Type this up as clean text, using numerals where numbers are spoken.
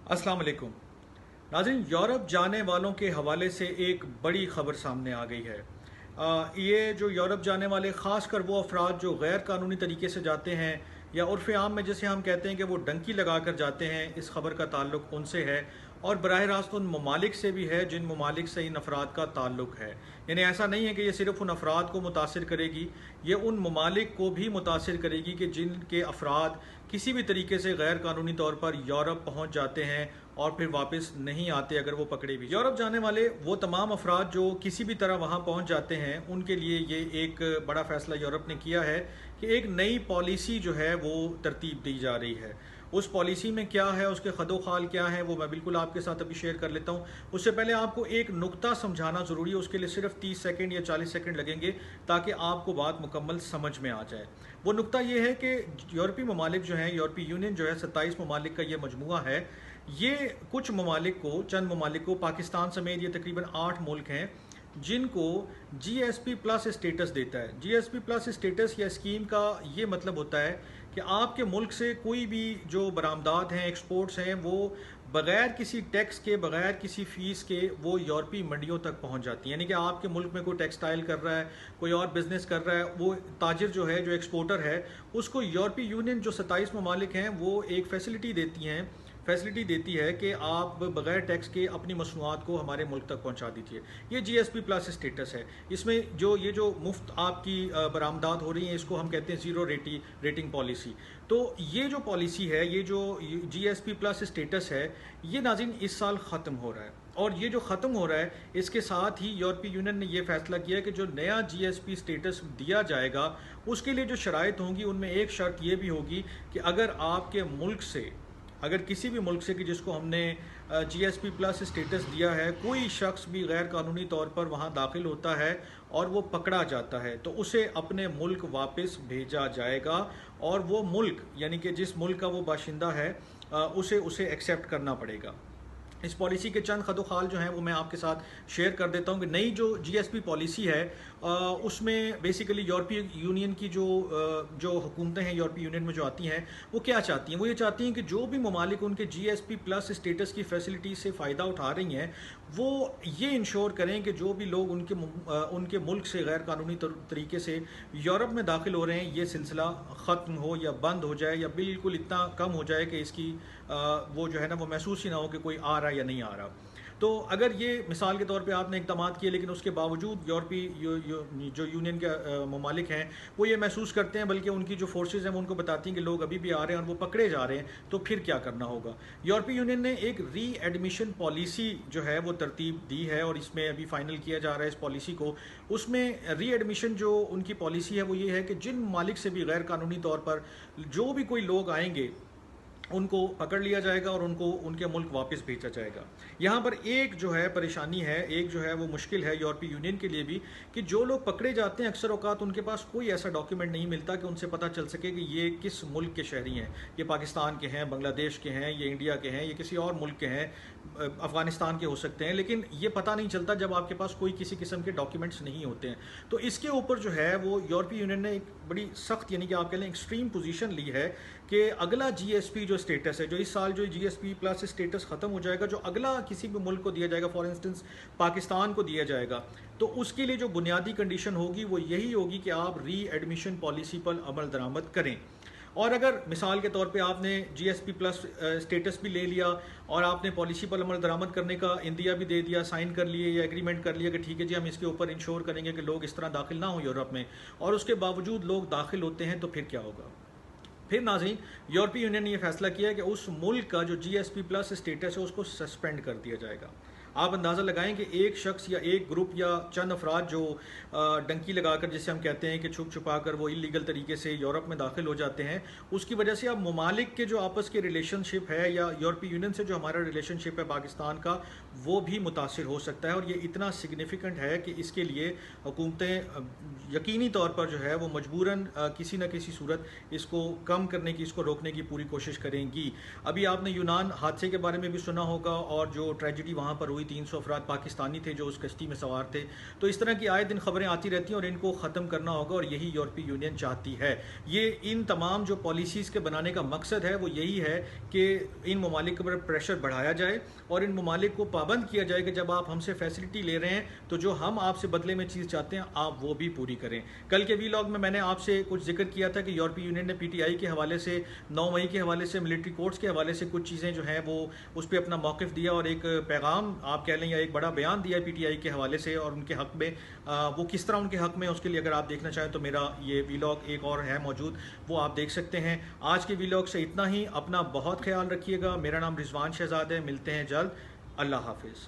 अस्सलाम वालेकुम नाज़रीन। यूरोप जाने वालों के हवाले से एक बड़ी ख़बर सामने आ गई है। ये जो यूरोप जाने वाले ख़ास कर वो अफराद जो गैर कानूनी तरीके से जाते हैं या उर्फ़ आम में जैसे हम कहते हैं कि वो डंकी लगा कर जाते हैं, इस खबर का ताल्लुक उनसे है और बराह रास्त उन ममालिक से भी है जिन ममालिक से इन अफराद का ताल्लुक है। यानी ऐसा नहीं है कि ये सिर्फ उन अफराद को मुतासिर करेगी, ये उन ममालिक को भी मुतासिर करेगी कि जिनके अफराद किसी भी तरीके से गैर कानूनी तौर पर यूरोप पहुंच जाते हैं और फिर वापस नहीं आते अगर वो पकड़े भी। यूरोप जाने वाले वो तमाम अफराद जो किसी भी तरह वहाँ पहुँच जाते हैं, उनके लिए ये एक बड़ा फैसला यूरोप ने किया है कि एक नई पॉलिसी जो है वो तरतीब दी जा रही है। उस पॉलिसी में क्या है, उसके खदोखाल क्या है, वो मैं बिल्कुल आपके साथ अभी शेयर कर लेता हूँ। उससे पहले आपको एक नुक्ता समझाना ज़रूरी है, उसके लिए सिर्फ 30 सेकंड या 40 सेकंड लगेंगे ताकि आपको बात मुकम्मल समझ में आ जाए। वो नुक्ता ये है कि यूरोपीय ममालिक जो हैं, यूरोपीय यूनियन जो है 27 ममालिक का ये मजमुआ है, ये कुछ ममालिक को, चंद ममालिक को, पाकिस्तान समेत ये तकरीबन 8 मुल्क हैं जिनको जीएसपी प्लस स्टेटस देता है। जीएसपी प्लस स्टेटस या स्कीम का ये मतलब होता है कि आपके मुल्क से कोई भी जो बरामदात हैं, एक्सपोर्ट्स हैं, वो बग़ैर किसी टैक्स के, बग़ैर किसी फ़ीस के वो यूरोपीय मंडियों तक पहुंच जाती हैं। यानी कि आपके मुल्क में कोई टेक्सटाइल कर रहा है, कोई और बिज़नेस कर रहा है, वो ताजिर जो है, जो एक्सपोर्टर है, उसको यूरोपीय यूनियन जो 27 ममालिक हैं वो एक फैसिलिटी देती है कि आप बग़ैर टैक्स के अपनी मसनूआत को हमारे मुल्क तक पहुंचा दीजिए। ये जीएसपी प्लस स्टेटस है। इसमें जो मुफ्त आपकी बरामदात हो रही हैं, इसको हम कहते हैं ज़ीरो रेटिंग पॉलिसी। तो ये जो पॉलिसी है, ये जो जीएसपी प्लस स्टेटस है, ये नाज़रीन इस साल ख़त्म हो रहा है। और ये जो ख़त्म हो रहा है, इसके साथ ही यूरोपीय यूनियन ने यह फैसला किया कि जो नया जीएसपी स्टेटस दिया जाएगा उसके लिए जो शराइत होंगी, उनमें एक शर्त ये भी होगी कि अगर आपके मुल्क से, अगर किसी भी मुल्क से कि जिसको हमने जीएसपी प्लस स्टेटस दिया है, कोई शख्स भी गैर कानूनी तौर पर वहाँ दाखिल होता है और वो पकड़ा जाता है, तो उसे अपने मुल्क वापस भेजा जाएगा और वो मुल्क, यानी कि जिस मुल्क का वो बाशिंदा है, उसे एक्सेप्ट करना पड़ेगा। इस पॉलिसी के चंद खदोखाल जो हैं वो मैं आपके साथ शेयर कर देता हूँ कि नई जो जीएसपी पॉलिसी है उसमें बेसिकली यूरोपीय यूनियन की जो हुकूमतें हैं यूरोपीय यूनियन में जो आती हैं, वो क्या चाहती हैं। वो ये चाहती हैं कि जो भी ममालिक उनके जीएसपी प्लस स्टेटस की फैसिलिटी से फ़ायदा उठा रही हैं, वो ये इंश्योर करें कि जो भी लोग उनके मुल्क से गैर कानूनी तरीके से यूरोप में दाखिल हो रहे हैं, ये सिलसिला ख़त्म हो या बंद हो जाए या बिल्कुल इतना कम हो जाए कि इसकी वो जो है ना, वो महसूस ही ना हो कि कोई आ रहा है या नहीं आ रहा। तो अगर ये मिसाल के तौर पे आपने इक़दाम किए, लेकिन उसके बावजूद यूरोपीय जो यूनियन के ममालिक हैं वो ये महसूस करते हैं, बल्कि उनकी जो फोर्सेज हैं वो उनको बताती हैं कि लोग अभी भी आ रहे हैं और वो पकड़े जा रहे हैं, तो फिर क्या करना होगा। यूरोपीय यूनियन ने एक री एडमिशन पॉलिसी जो है वो तरतीब दी है और इसमें अभी फाइनल किया जा रहा है इस पॉलिसी को। उसमें री एडमिशन जो उनकी पॉलिसी है वो ये है कि जिन ममालिक से भी गैर कानूनी तौर पर जो भी कोई लोग आएंगे, उनको पकड़ लिया जाएगा और उनको उनके मुल्क वापस भेजा जाएगा। यहाँ पर एक जो है परेशानी है, एक जो है वो मुश्किल है यूरोपीय यूनियन के लिए भी, कि जो लोग पकड़े जाते हैं अक्सर औकात उनके पास कोई ऐसा डॉक्यूमेंट नहीं मिलता कि उनसे पता चल सके कि ये किस मुल्क के शहरी हैं। ये पाकिस्तान के हैं, बांग्लादेश के हैं, ये इंडिया के हैं, ये किसी और मुल्क के हैं, अफ़गानिस्तान के हो सकते हैं, लेकिन ये पता नहीं चलता जब आपके पास कोई किसी किस्म के डॉक्यूमेंट्स नहीं होते हैं। तो इसके ऊपर जो है वो यूरोपीय यूनियन ने एक बड़ी सख्त, यानी कि आप कह लें एक्सट्रीम पोजीशन ली है कि अगला जीएसपी जो स्टेटस है, जो इस साल जो जीएसपी प्लस स्टेटस ख़त्म हो जाएगा, जो अगला किसी भी मुल्क को दिया जाएगा, फॉर इंस्टेंस पाकिस्तान को दिया जाएगा, तो उसके लिए जो बुनियादी कंडीशन होगी वो यही होगी कि आप री एडमिशन पॉलिसी पर अमल दरामद करें। और अगर मिसाल के तौर पे आपने जीएसपी प्लस स्टेटस भी ले लिया और आपने पॉलिसी पर अमल दरामद करने का इंदिया भी दे दिया, साइन कर लिए या एग्रीमेंट कर लिया कि ठीक है जी हम इसके ऊपर इंश्योर करेंगे कि लोग इस तरह दाखिल ना हो यूरोप में, और उसके बावजूद लोग दाखिल होते हैं, तो फिर क्या होगा। फिर नाज़रीन, यूरोपीय यूनियन ने यह फैसला किया कि उस मुल्क का जो जीएसपी प्लस स्टेटस है उसको सस्पेंड कर दिया जाएगा। आप अंदाज़ा लगाएं कि एक शख्स या एक ग्रुप या चंद अफराद जो डंकी लगाकर, जिसे हम कहते हैं कि छुप छुपा कर वो इलीगल तरीके से यूरोप में दाखिल हो जाते हैं, उसकी वजह से अब ममालिक के जो आपस के रिलेशनशिप है या यूरोपीय यूनियन से जो हमारा रिलेशनशिप है पाकिस्तान का, वो भी मुतासिर हो सकता है। और ये इतना सिग्निफिकेंट है कि इसके लिए हुकूमतें यकीनी तौर पर जो है वो मजबूरन किसी न किसी सूरत इसको कम करने की, इसको रोकने की पूरी कोशिश करेंगी। अभी आपने यूनान हादसे के बारे में भी सुना होगा और जो ट्रेजिडी वहाँ पर हुई 300 افراد پاکستانی تھے جو اس کشتی میں سوار تھے. تو اس طرح کی آئے دن خبریں آتی رہتی ہیں اور ان کو ختم کرنا ہوگا, اور یہی یورپی یونین چاہتی ہے. یہ ان تمام جو پالیسیز کے بنانے کا مقصد ہے وہ یہی ہے کہ ان ممالک پر پریشر بڑھایا جائے اور ان ممالک کو پابند کیا جائے کہ جب آپ ہم سے فیسلٹی لے رہے ہیں تو جو ہم آپ سے بدلے میں چیز چاہتے ہیں آپ وہ بھی پوری کریں. کل کے ویلاگ میں نے آپ سے کچھ ذکر کیا تھا کہ یورپی یونین نے پی ٹی آئی کے حوالے سے 9 مئی کے حوالے سے ملٹری کورٹس کے حوالے سے کچھ چیزیں جو ہیں وہ اس پہ اپنا موقف دیا اور ایک پیغام آپ کہہ لیں یا ایک بڑا بیان دیا پی ٹی آئی کے حوالے سے اور ان کے حق میں وہ کس طرح ان کے حق میں. اس کے لیے اگر آپ دیکھنا چاہیں تو میرا یہ ویلاگ ایک اور ہے موجود, وہ آپ دیکھ سکتے ہیں. آج کے ویلاگ سے اتنا ہی. اپنا بہت خیال رکھیے گا. میرا نام رضوان شہزاد ہے. ملتے ہیں جلد. اللہ حافظ.